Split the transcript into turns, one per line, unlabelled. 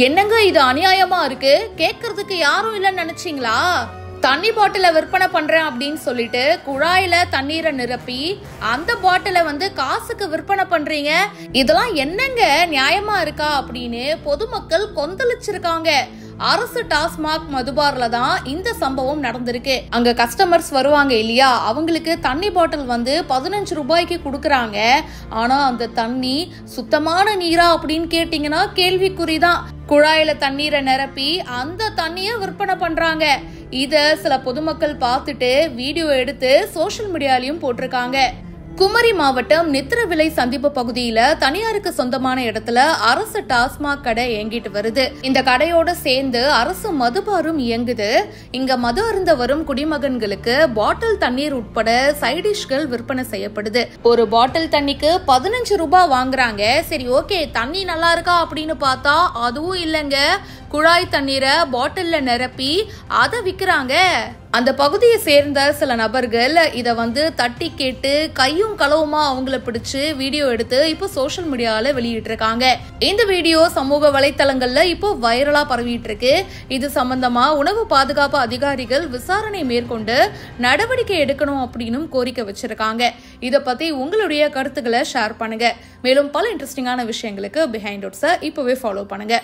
என்னங்க இது அநியாயமா இருக்கு? கேக்குறதுக்கு யாரும் இல்லன்னு நினைச்சீங்களா? தண்ணி பாட்டில விற்பனை பண்றேன் அப்படின்னு சொல்லிட்டு குழாயில தண்ணீரை நிரப்பி அந்த பாட்டில காசுக்கு விற்பனை பண்றீங்க. இதெல்லாம் என்னங்க நியாயமா இருக்கா அப்படின்னு பொதுமக்கள் கொந்தளிச்சிருக்காங்க. அரசு டாஸ்மாக் மதுபார்ல தான் இந்த சம்பவம் நடந்திருக்கு. அங்க கஸ்டமர்ஸ் வருவாங்க இல்லையா, அவங்களுக்கு தண்ணி பாட்டில் 15 ரூபாய்க்கு கொடுக்கறாங்க. ஆனா அந்த தண்ணி சுத்தமான நீரா அப்படின்னு கேட்டீங்கன்னா கேள்விக்குறிதான். குழாயில தண்ணீரை நிரப்பி அந்த தண்ணிய விற்பனை பண்றாங்க. இத சில பொதுமக்கள் பார்த்துட்டு வீடியோ எடுத்து சோசியல் மீடியாலயும் போட்டிருக்காங்க. குமரி மாவட்டம் நித்திரவிலை சந்திப்பு பகுதியில தனியாருக்கு சொந்தமான இடத்துல அரசு டாஸ்மாக் கடை இயங்கிட்டு வருது. இந்த கடையோட சேர்ந்து அரசு மதுபாரும் இயங்குது. இங்க மது அருந்த வரும் குடிமகன்களுக்கு பாட்டில் தண்ணீர் உட்பட சைடிஷ்கள் விற்பனை செய்யப்படுது. ஒரு பாட்டில் தண்ணிக்கு 15 ரூபாய் வாங்குறாங்க. சரி, ஓகே, தண்ணி நல்லா இருக்கா அப்படின்னு பார்த்தா அதுவும் இல்லங்க. குழாய் தண்ணீரை பாட்டில்ல நிரப்பி அதை விக்கிறாங்க. அந்த பகுதியை சேர்ந்த சில நபர்கள் இத தட்டி கேட்டு கையும் களவுமா அவங்கள பிடிச்சு வீடியோ எடுத்து இப்போ சோசியல் மீடியால வெளியிட்டு இருக்காங்க. இந்த வீடியோ சமூக வலைத்தளங்கள்ல இப்போ வைரலா பரவிட்டு இருக்கு. இது சம்பந்தமா உணவு பாதுகாப்பு அதிகாரிகள் விசாரணை மேற்கொண்டு நடவடிக்கை எடுக்கணும் அப்படின்னு கோரிக்கை வச்சிருக்காங்க. இத பத்தி உங்களுடைய கருத்துக்களை ஷேர் பண்ணுங்க. மேலும் பல இன்ட்ரெஸ்டிங்கான விஷயங்களுக்கு பிஹைண்ட் நோட்ஸை இப்பவே ஃபாலோ பண்ணுங்க.